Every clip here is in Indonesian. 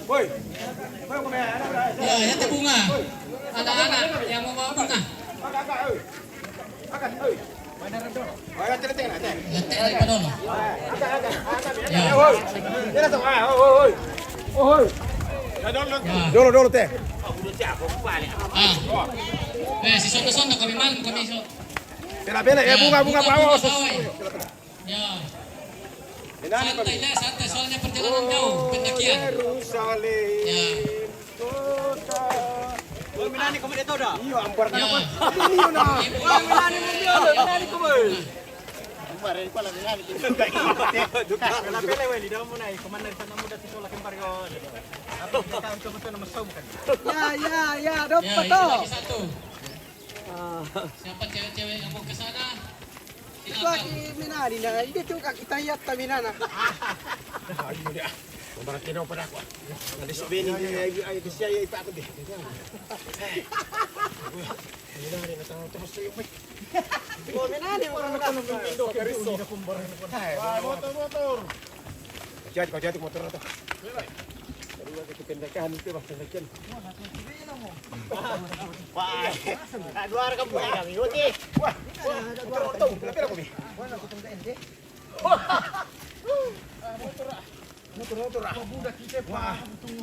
Woi. Ya, itu bunga. Anak-anak yang mau bawa bunga. Letek lagi padahal. Ya. Dulu teh. Si sono kami mang kami so. Pela ya bunga bawa. Ya. Santai soalnya perjalanan jauh pendakian. Ya. Minani kamu itu dah. Iya, ampar kan apa? Ini Minani minani kamu. Kemarin pala minani. Kalau pele weli dah mau naik komandan sana muda situ lagi pario. Atau kita coba tu nama som kan. Ya, dapat itu lagi satu. Siapa cewek-cewek yang mau ke sana? Silakan. Minani na, hindi juga kita yat ta minana. Kumparan tinaw pa ako. Nadi si Benny ay kasi ay pa ako di. Minani na tayo tapos tayo pa. Minani mo na ko ng pindo kariso. Motor. Kau motor na to. Dua kita pindakan itu bah pindakan. Wah, dua orang kamu kami. Oke. Wah, motor. Kenapa aku ni? Wala ko tong ende. Motor. Budak kita pa tung.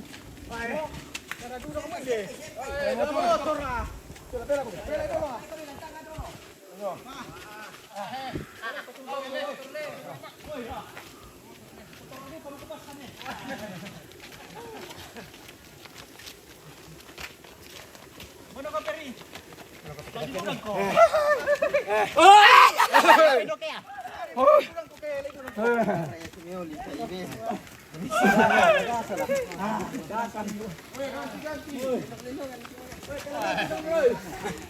Ay. Kada dulu ka mande. Motor. Kenapa aku? Mana ka peri? Lagi bulan ko. Pindok ya. Bulan ko kay lagi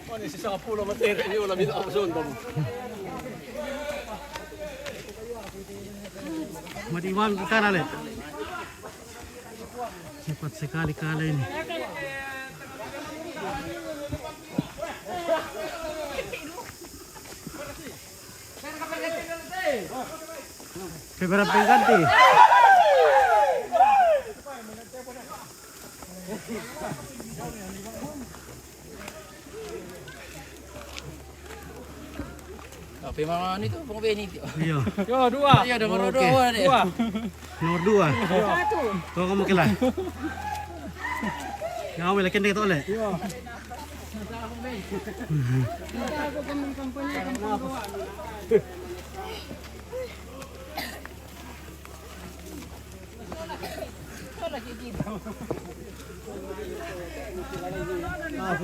Ano si sa pulo materi ni ulam dito ako son bang. Madiwan kita nale. Cepat sekali kali ini. Beberapa ganti. Tapi mana itu Bang Benny? Iya. Yo, dua. Iya, ada nomor Oke. dua deh. Nomor 2. Kau kamu kila. Kau lagi ni tu oleh.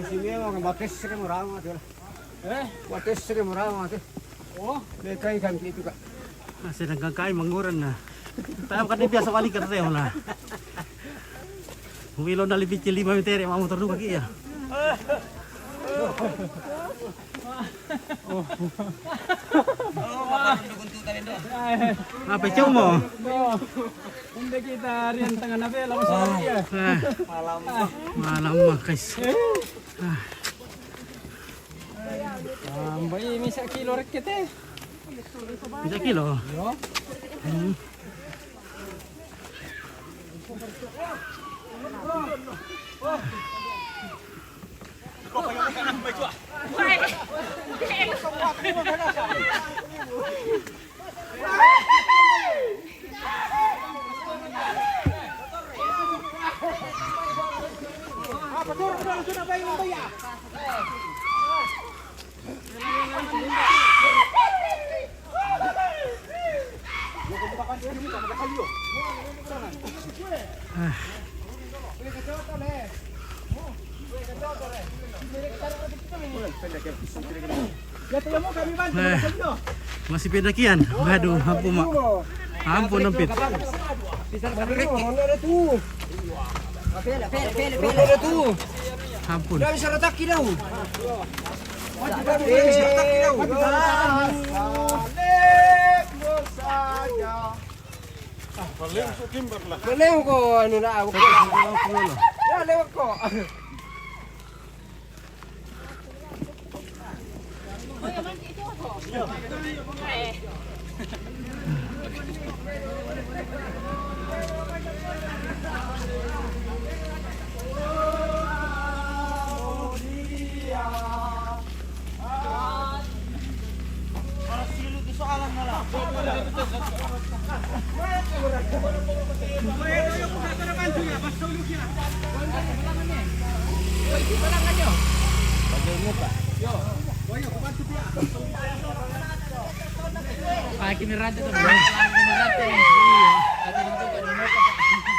Sini orang batis sering orang tu. Batis sering orang tu. Oh, lekai kan itu kak. Masih nagkakain manguran na. Tayo kan biasa wali kerja lah. Humilo na libit 5 meter mau motor dua kaki ya. Apa cau mo? Hindi kita riyan tangan na bela mo sa iya. Malam mah guys. Bayi misa kilo rek kita. Bisa kilo. Masih pendakian. Waduh, ampun mak. Ampun nempit. Ampun. Bisa letak daw. Paling ko ano na ako. Ya lewat ko. Ah, kinirante to. Kinirante. Iya. Ate dito kan mo pa.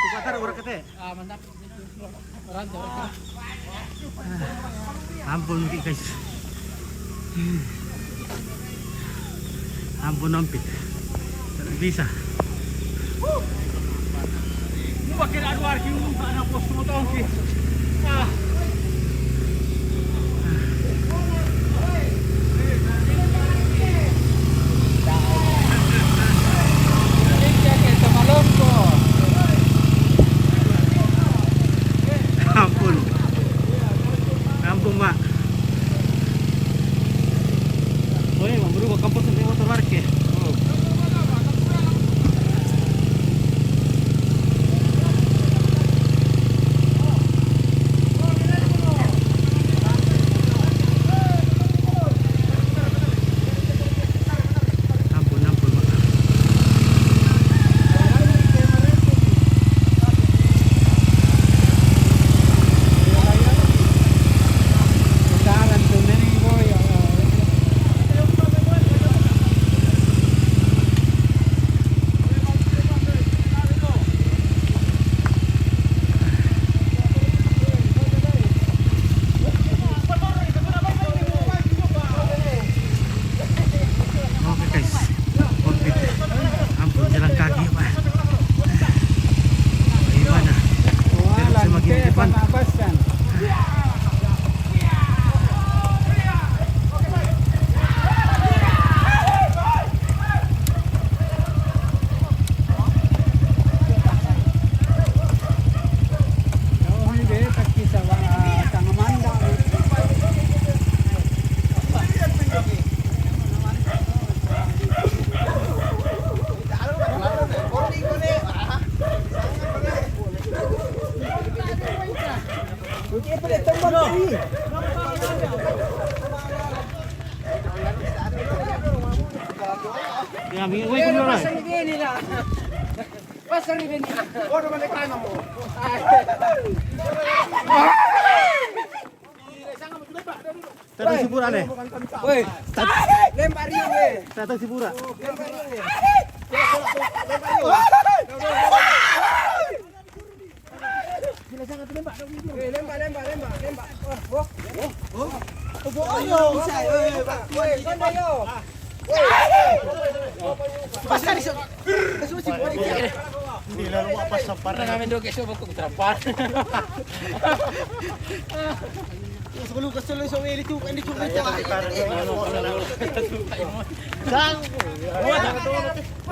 Kupatar ora kete. Ah, mantap. Rante. Ampun guys. Ampun nampit. Tidak bisa. Bakit aduar yung anak ko sumutong ki. Ampun. Ampun, Mak. Oh, ini berubah kampus sampai motor parkir. Ampun, ampun, Mak. Oke guys, orbit. Ampun jalan kaki Pak. Bagaimana? Biar semakin depan. Ya, minggu ko dulu na. Pasar ni Beni. Bodo man reklamo mo. Tatang si Pura nih. Woi. Lempar yun eh. Tatang si Pura. Hindi lalo mapas sa Parang namin doon kasi ako kutrapan. Sebelum kesel so ini tuh ini tuh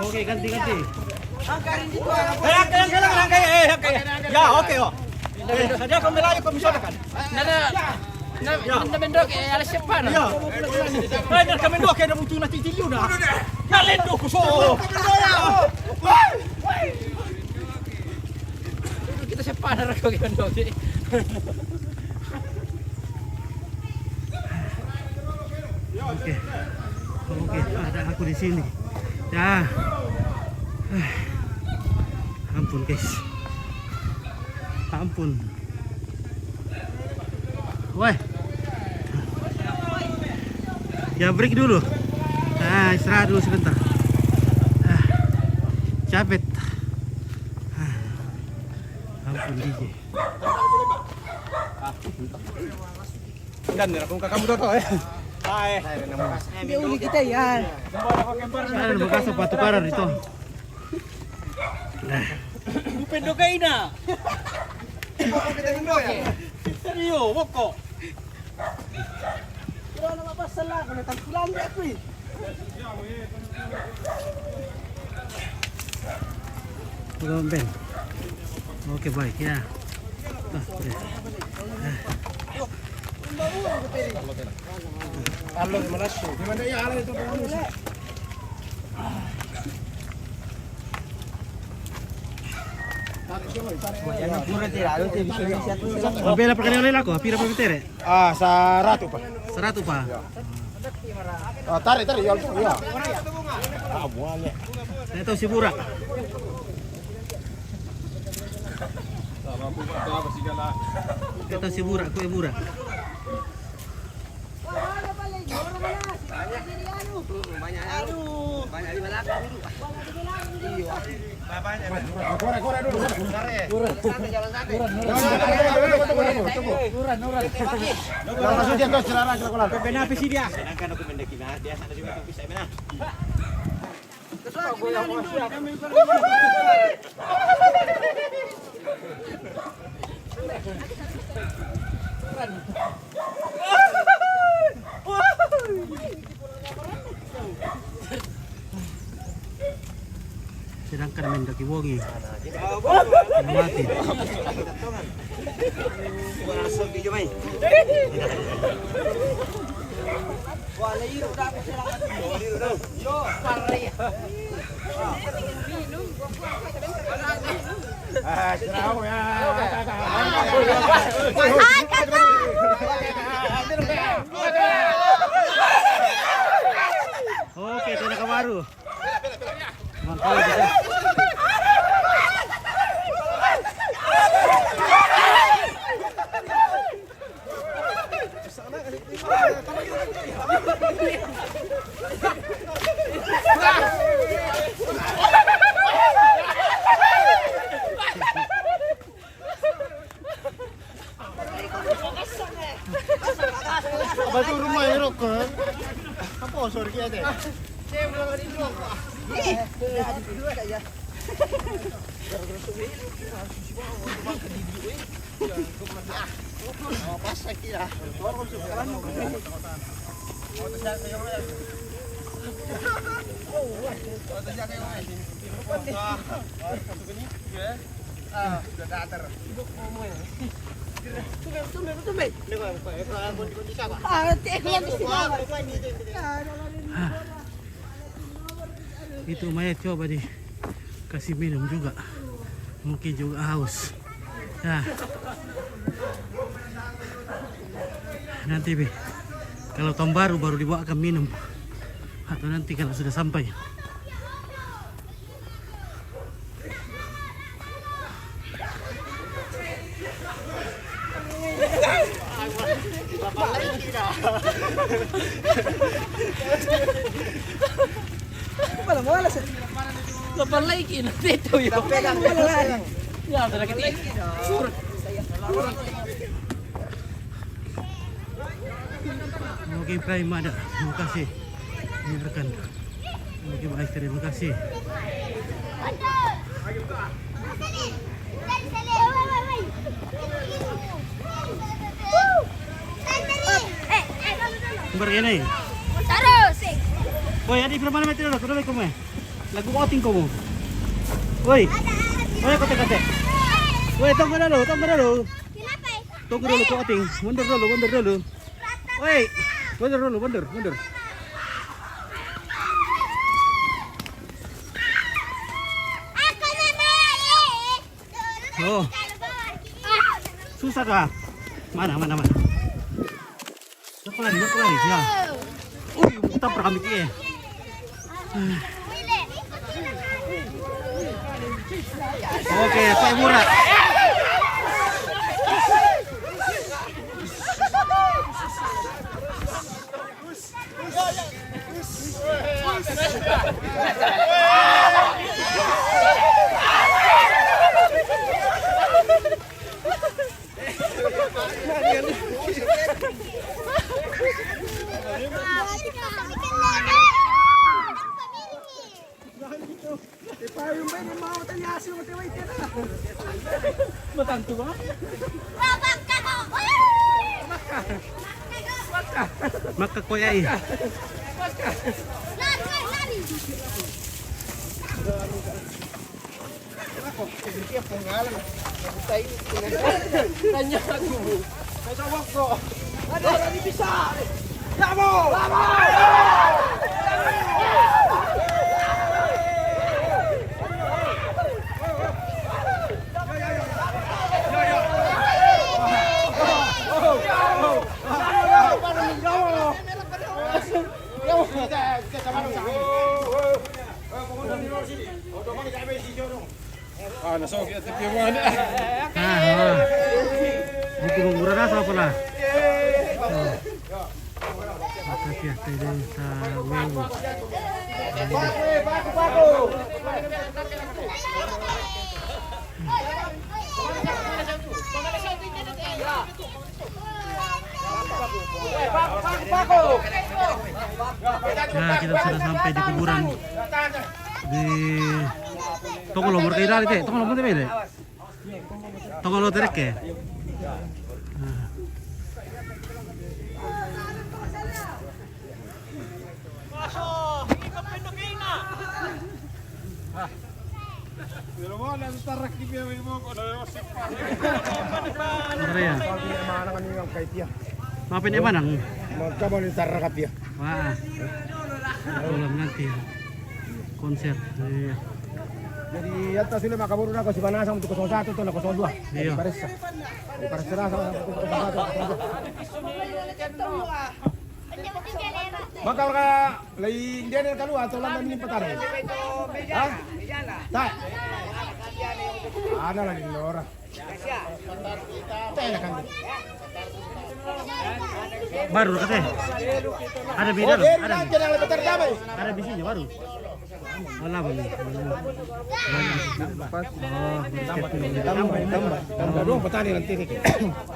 Oke, ganti-ganti. Ya, oke oh. Saja kami layu kami sodakan. Na bendok alas siapa na? Ya. Ay, kami do kaya mutu na titilyo na. Nalendo ko so. Kita siapa na rago bendok. Oke. Oke, ada aku di sini. Ya. Ampun, guys. Ampun. Woi. Ya break dulu. Nah, istirahat dulu sebentar. Capek. Ampun DJ. Dan nira kung kakamu do to eh. Ay. Hindi uli kita yan. Ada bekas sepatu karar itu. Pendo kay na. Seryo, wako. Pero na mapasala ko na tagpulan di ako eh. Belum Ben. Oke baik ya. Nah, udah. Halo, malasyo. Di mana ya ala itu Pila perkali oleh lako, pira papitere? Ah, sa rato pa. 100 pa. Ah, tarik ya. Ah, buane. Ito si Pura. Ito si Mura, Kuya Mura. Kora dulu. Langsung dia terus celana celana. Benapi sih dia. Sedangkan aku mendaki dia sana juga bisa mana. Sedangkan mendaki wongi. Mati. Langsung di jomai. Wala iro dapat sila Yo, pare. Ah, cerau ya. Oke, ito na kabaru. Mangkal kita. Batu rumah erok kan? Apa sorry kia deh? Itu Maya coba deh kasih minum juga, mungkin juga haus. Nah, nanti Be, kalau tahun baru dibawakan minum, atau nanti kalau sudah sampai. Lapan lagi nanti itu ya. Pegang pegang. Ya, sudah kita. Oke, Prime ada. Terima kasih. Ini rekan. Oke, baik, terima kasih. Bergini. Terus. Woi, adik berapa meter dulu? Kudu kamu. Lagu outing kamu. Woi. Woi, kote-kote. Woi, tunggu dulu. Kenapa? Tunggu dulu ke outing. Mundur dulu. Woi. Mundur. Oh. Susah kah? Mana? Jauh lagi. Ya. Kita perkami ya. Oke, Pak Murad. Matantu ba? Makakoyay. Tanya aku. Ada orang bisa. Ah, nasok kita tipuan. Buku murah rasa apa lah? Makasih ya sa wewe. Nah, kita sudah sampai di kuburan di Tongolo berkaitan itu, Tongolo berarti beda. Tongolo terek ya. Maafin Eman ang Magkamu ni tarakap ya. wah, ulam nanti konser. Iya. Jadi atas sila makaburu na ko si Banasang untuk 01 to na 02. Iya. Pares na sa 01. Bakal ka lain dia na kalu atau lang namin patar. Ha? Tak. Ana lang ni ora. Tayo kan. Baru katanya. Ada beda loh, ada. Ada bisinya baru. Wala ba ni? Tambah dong petani nanti nih.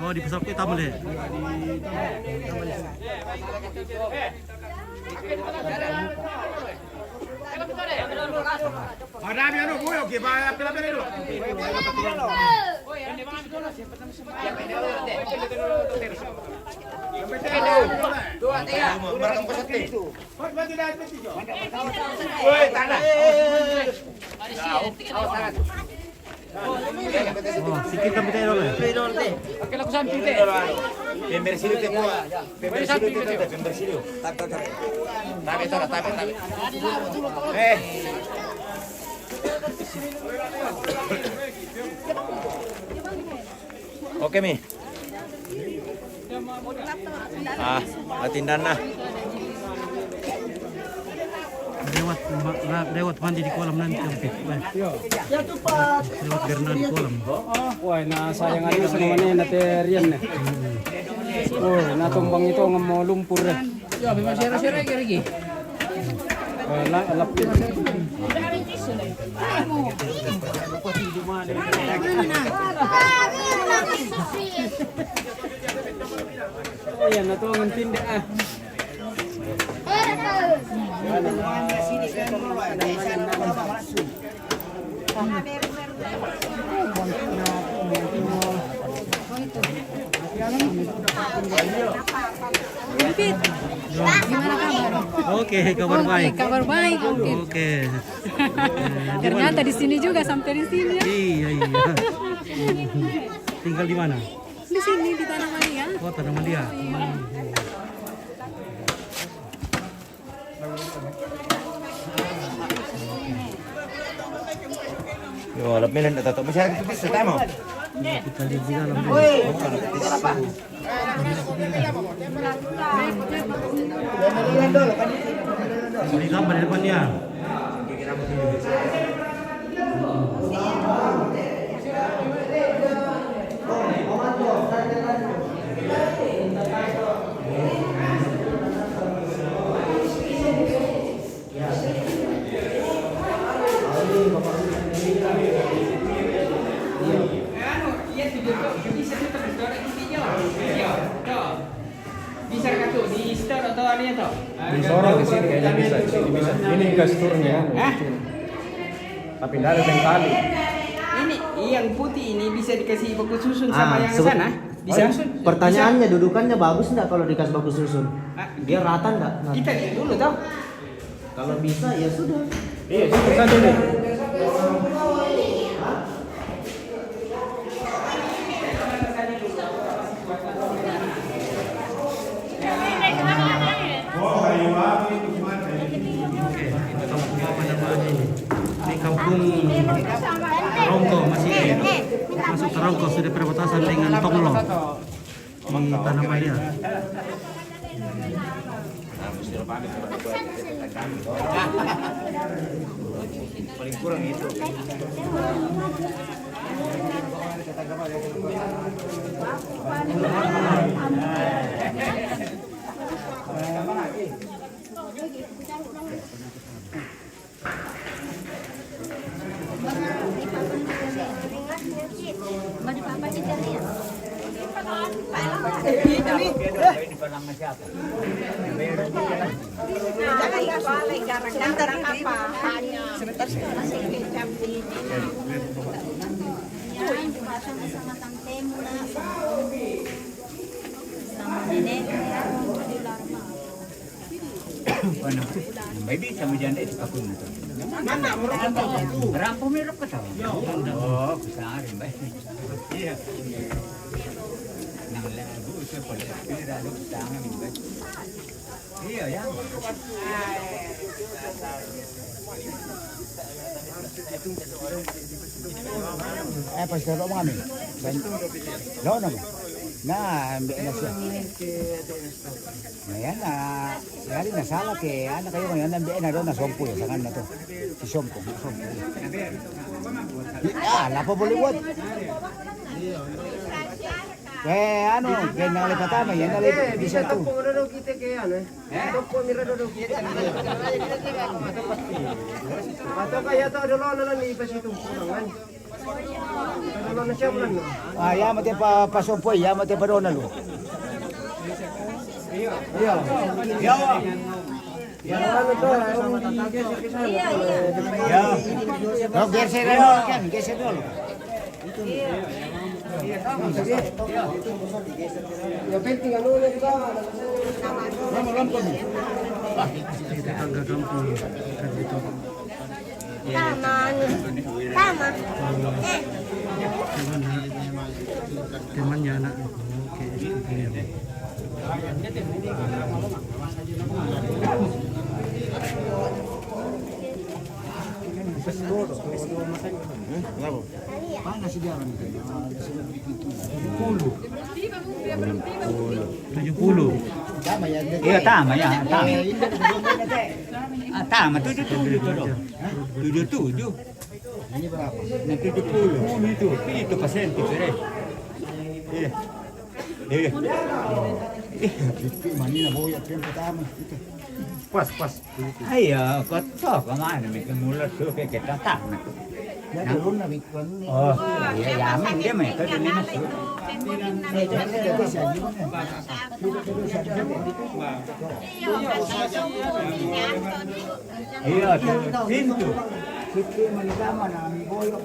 Oh, di pesawat kita boleh. Ada mi ano kuya, okay ba pila-pila dulu. Dua, tiga. Oh, sikit kami tayo dulu. Oke, laku sampai deh. Pembersilu te kuya. Pembersilu. Tabe tora, tabe. Oke mi. Atindan na. Lewat mandi di kolam nanti oke. Lewat berenang di kolam. Wah, na sayang aja sama mana naterian nih. Oh, natumbang itu mau lumpur deh. Ya, memang share-share lagi. Lap din. Ayan, nato ang tindi ah. Gimana kabar? Oke, kabar baik. Kabar baik. Oke. Ternyata di sini juga sampai di sini ya. Iya. Tinggal di mana? Di sini di Tanah Maria. Oh, Tanah Maria. Yo, lebih nanti tato masyarakat itu bisa tahu. Kita di dalam. Di gambar di depannya. Bisa kartu di store atau ada itu? Di Sorong di sini kayaknya bisa, di sini bisa. Ini gas turunnya. Tapi tidak ada yang kali. Ini yang putih ini bisa dikasih baku susun sama yang sana? Bisa? Pertanyaannya dudukannya bagus enggak kalau dikasih bagus susun? Dia rata enggak? Kita lihat dulu tau. Kalau bisa ya sudah. Iya, sini saja deh. Kampung Rongko masih masuk ke Rongko sudah perbatasan dengan Tonglo di Tanah Maria. Paling kurang itu. Maybe sama janda itu kapun itu. Berapa merok ke tahu? Oh, besar baik. Iya. Nang lagu itu boleh pilih lalu tangan baik. Iya ya. Pas kalau mana? Lo nama? Nah, ambil nasi. Nah, yan na. Yari na sala ke anak kayo ngayon ambil na doon na sompo ya, sangan na to. Si sompo. Ah, lapo boleh buat. Ano, kaya nalipatama, yan nalipatama. Bisa to. kita ke ano. Topo mirador kita. Atau kaya to dulu na lang ipas itu kurangan. Dulu na siya bulan no. Ah, ya mati pa sompo, ya mati pa doon na lo. Iya. Ya ano to, sama tatangke sa kisah. Ya. No, geser dulu kan, geser dulu. Ya penting ano na di bawah. Tama. Temannya anak. Oke. Panas dia orang itu. 70. Tama ya. Iya tama ya, tama. Tama 77 itu dong. 77. Ini berapa? Nah 70 itu persen itu deh. Iya. Iya. Itu mana na boya yang pertama itu. Pas. Ayo, kotor kemana mereka mulut tuh kayak kita tanah. Ya turun na bikon ni. Oh, iya yamin dia mereka ini masuk. Iya, pintu. Kita manitama na boya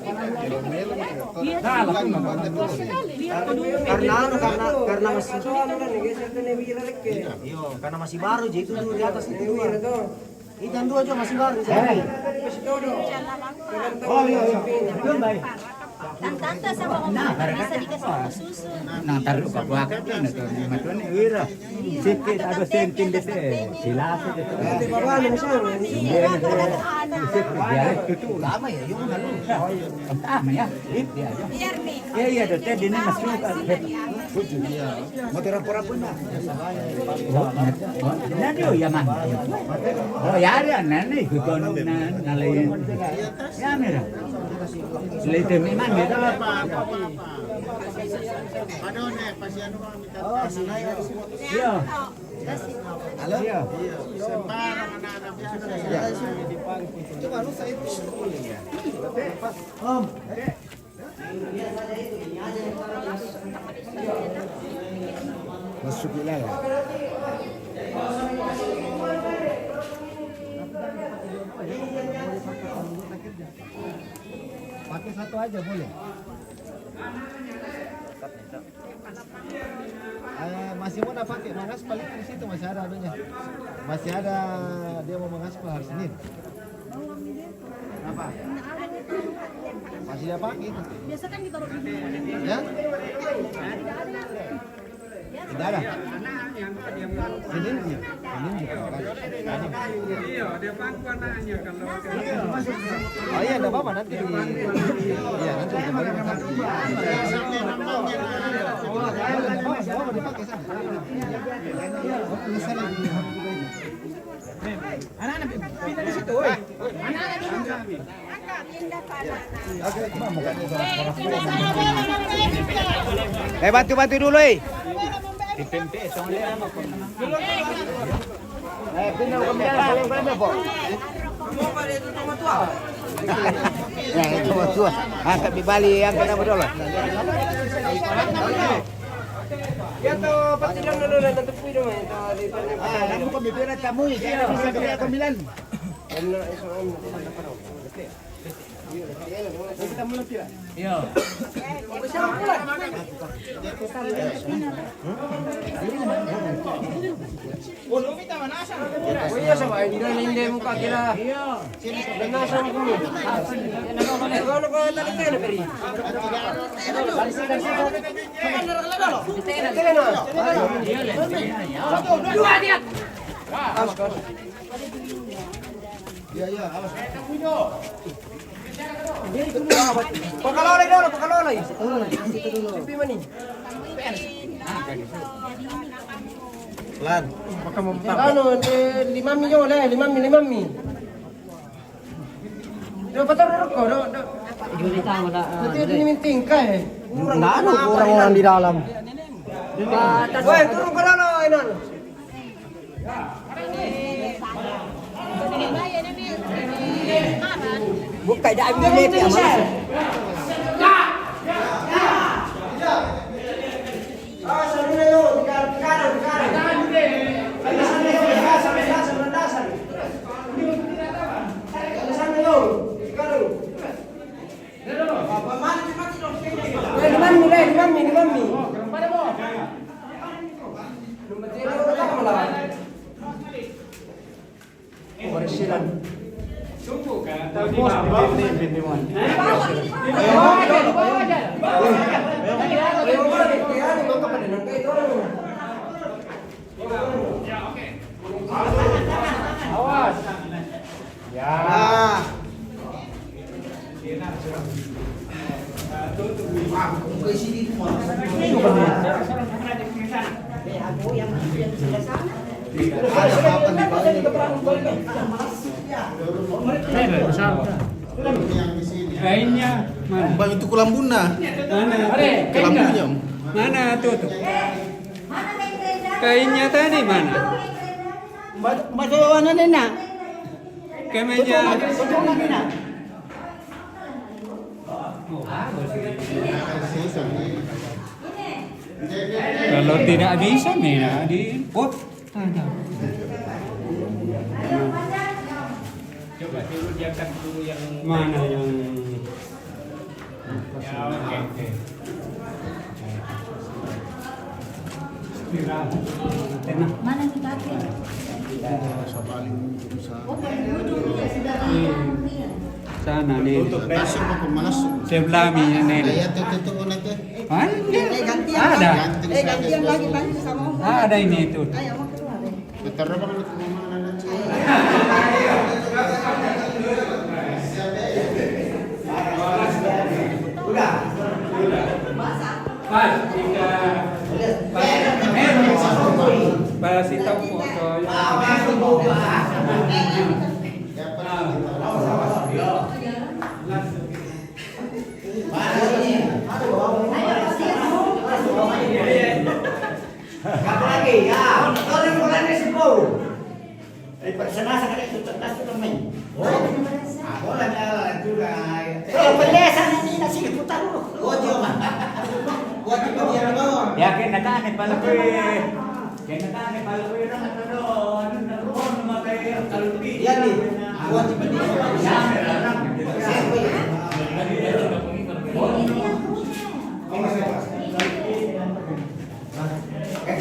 Karena masih karena masih baru jadi itu dulu di atas itu dua. Itu yang dua aja masih baru. Oh iya. Belum baik. Tante sama om Nah, bisa dikasih susu. Nah, taruh ke belakang tuh, nah tuh, macam ni wira. Sikit ada sentin deh, silas deh. bawah ni misalnya. Dia itu Lama ya, yung lalu. lama ya, itu aja. Biar nih. Iya, ada teh ini masuk. Mau terapur-apur na. Nanti oh ya man. Oh ya ada nanti ikut nalayan. Ya merah. Selain itu memang kita. Oh, sinay ada semua. Iya. Halo? Iya. Om. Masuk gila ya. Pakai satu aja boleh. Masih mau pakai mengaspal di situ masih ada anunya. Masih ada dia mau mengaspal hari Senin. Apa? Masih dia pakai itu. Biasa kan ditaruh di Ya? Tidak ada. Senin iya. Senin juga kan. Iya, dia pangku anaknya kalau Oh iya, enggak apa-apa nanti. Iya, nanti kembali ke sana. Boleh dipakai sana. anak-anak pindah di situ, woi. Oke, mau buka. Pindah sana, bantu dulu pindah ke po. Ya, itu tua. Angkat di Bali yang kena betul. Ya to, pati lang na tatapui naman ito. Namu kami pera tamu, kaya bisa kaya kamilan. Ano iso ano na pa raw. Kita mula tira. Iyo. Kuya sa bahay hindi mo ka kila. Nasa mo kulo. Ano ko talaga na peri. Dua dia. Ya, awas. Pakalolay dulu, pakalolay. Simpi man ini. Lan. Ano, 5 milyon lah, 5 mi. Do pataro ko, do. Julita wala. Nanti diminting ka eh. Kurang-kurang di dalam. Woi, turun ke dalam ini. Buka dah ambil dia malas. Awas. Ya. Kainnya mana? Bang itu kulambuna. Mana? Kelambunya. Mana tuh? Kainnya tadi mana? Masukan na na. Kemeja. Kalau tidak bisa Mina diinput. Coba dulu diangkat dulu yang mana yang oke. Mana nih kakek? Sana nih. Sebelah ini. Ada. Gantian lagi sama Om. Ada ini itu. Ayo mau keluar. Pas jika pas hitam foto lagi ya, kalau bulan ini sepuluh. Senasa kan itu tetas itu main. Boleh jalan juga. Kalau pendesan ini nasi putar dulu. ya kena tane pala ko kena tane pala ko ron doon naroon matay kalpi Yan nih. Buat di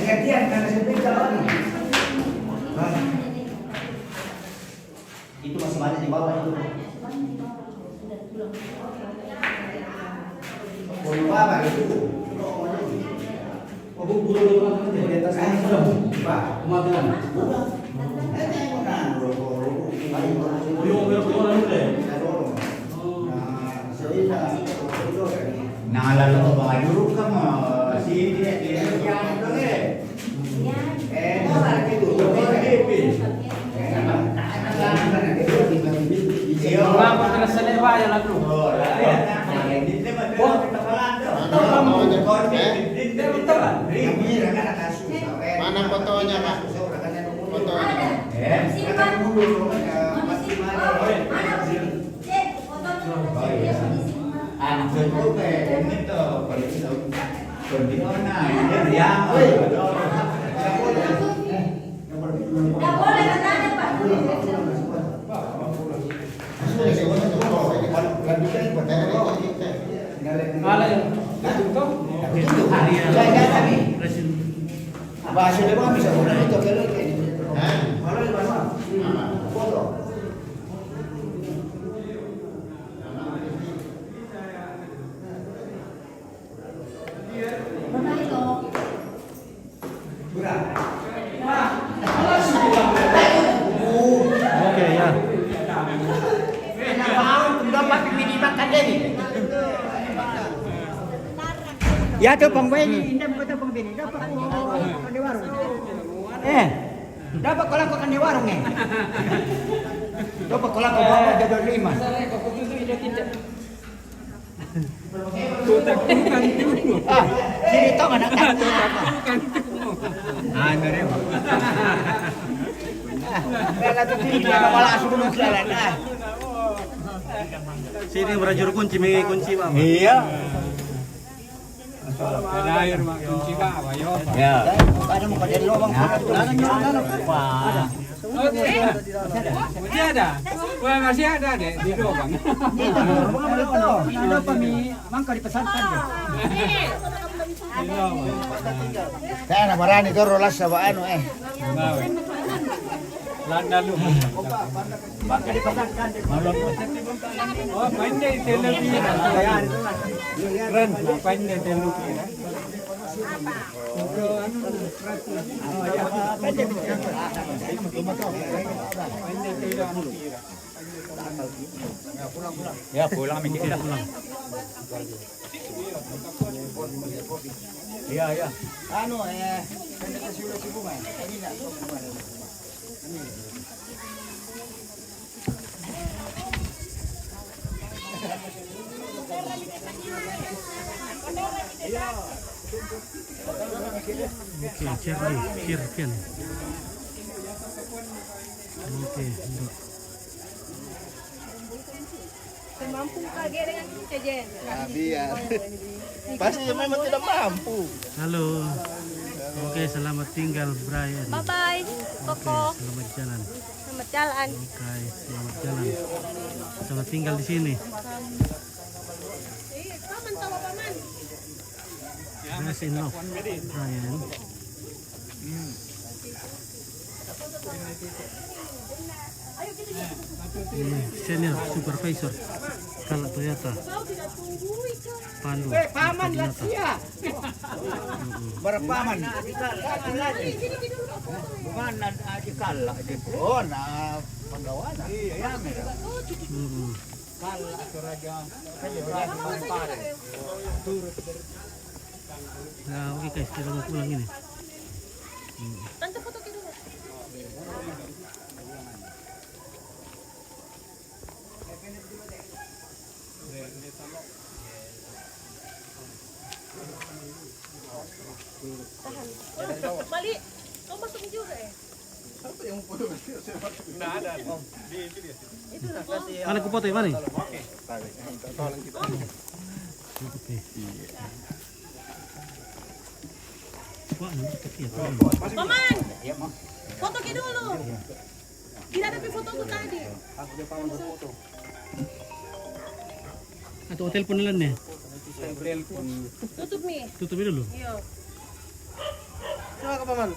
gantian karena sepeda lagi. Itu masih banyak di bawah itu. Apa itu? Di atas air sudah buka. Kematian. Nah, lalu ke bawah dulu kan si dia yang itu Vamos a hacer el baile a la cruz. Mana fotonya, Pak? Fotonya. Bahasa dia mah bisa benar itu kalau ini. Oke ya. Dapat pinipan kan ini. Ya tuh pengbeni, indah betul pengbeni. Dapat kau di warung. Dapat kau lakukan di warung nih. Dapat kau lakukan bawa jadi 5. Jadi tahu anak kan? Bener. Kalau tu dia malah sudah jalan. Sini merajur kunci, mengi kunci Pak. Iya. Ada air mak kunci Pak, ayo. Ya. Ada muka dari lubang. Ada. Masih ada? Wah, masih ada deh di lubang. Ada kami mangka dipesankan deh. Kaya na marani to rolas sa ano Landa lu. Mangka dipesankan deh. Oh, pandai telepi. Keren, pandai telepi. Ya pulang kami kita. Iya ya. Anu Oke, Cirken. Oke, untuk Mampu kaget dengan jajan. Biar. Pasti memang tidak mampu. halo. Oke, selamat tinggal Brian. Bye bye. Oke, Koko. selamat jalan. Selamat jalan. Oke, selamat jalan. Selamat tinggal di sini. Paman sama paman. Rest in love, Brian. Ini senior supervisor kalau Toyota. Pandu. paman lah sia. Berpaman. Mana aja kalah di pon penggawan. Iya merah. Kalah keraja. Nah, oke guys, kita mau pulang ini. Tante foto kita dulu. Mali, kau masuk juga ya? Mana ku foto mana? Oke. Wah, ini kecil. Paman, foto kita dulu. Tidak ada fotoku tadi. Atau telepon nila nih. Tutup nih. Tutup dulu. Iya. Coba ke paman.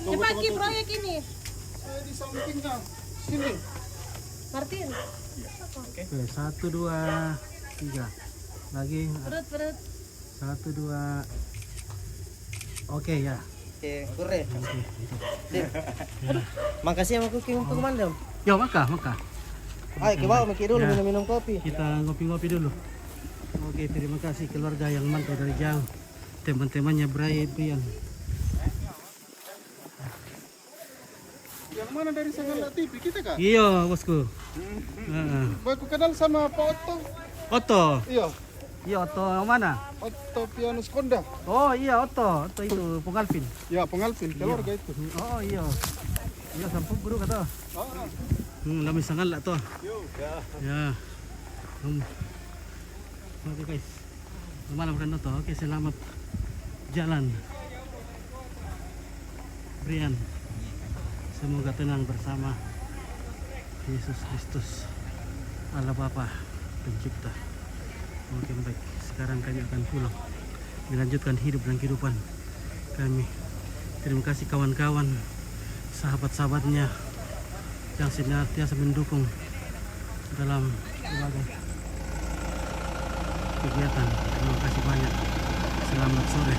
Dibagi proyek ini. Di sampingnya. Sini. Martin. Oke, 1, 2, 3. Lagi. Perut. 1, 2. Oke ya. Oke, kure. Oke. Makasih sama cooking untuk mandam. Yo, maka. Ayo ke bawah mikir dulu Ya. minum kopi. Kita ngopi-ngopi dulu. Oke, terima kasih keluarga yang mantau dari jauh. Teman-temannya Brian. Yang mana dari Sanggala TV kita kak? Iya, bosku. Baku kenal sama Pak Otto. Otto. Iya. Iya, Otto yang mana? Otto Pianus Konda. Oh iya, Otto itu pengalpin. Ya, pengalpin keluarga itu. Oh iya. Iya, sampung guru kata. Lami sangat lah tuh. Ya. Oke guys. Malam kan tuh. Oke, selamat jalan. Brian. Semoga tenang bersama Yesus Kristus, Allah Bapa Pencipta. Oke baik, sekarang kami akan pulang, melanjutkan hidup dan kehidupan kami. Terima kasih kawan-kawan, sahabat-sahabatnya yang senantiasa mendukung dalam berbagai kegiatan. Terima kasih banyak. Selamat sore.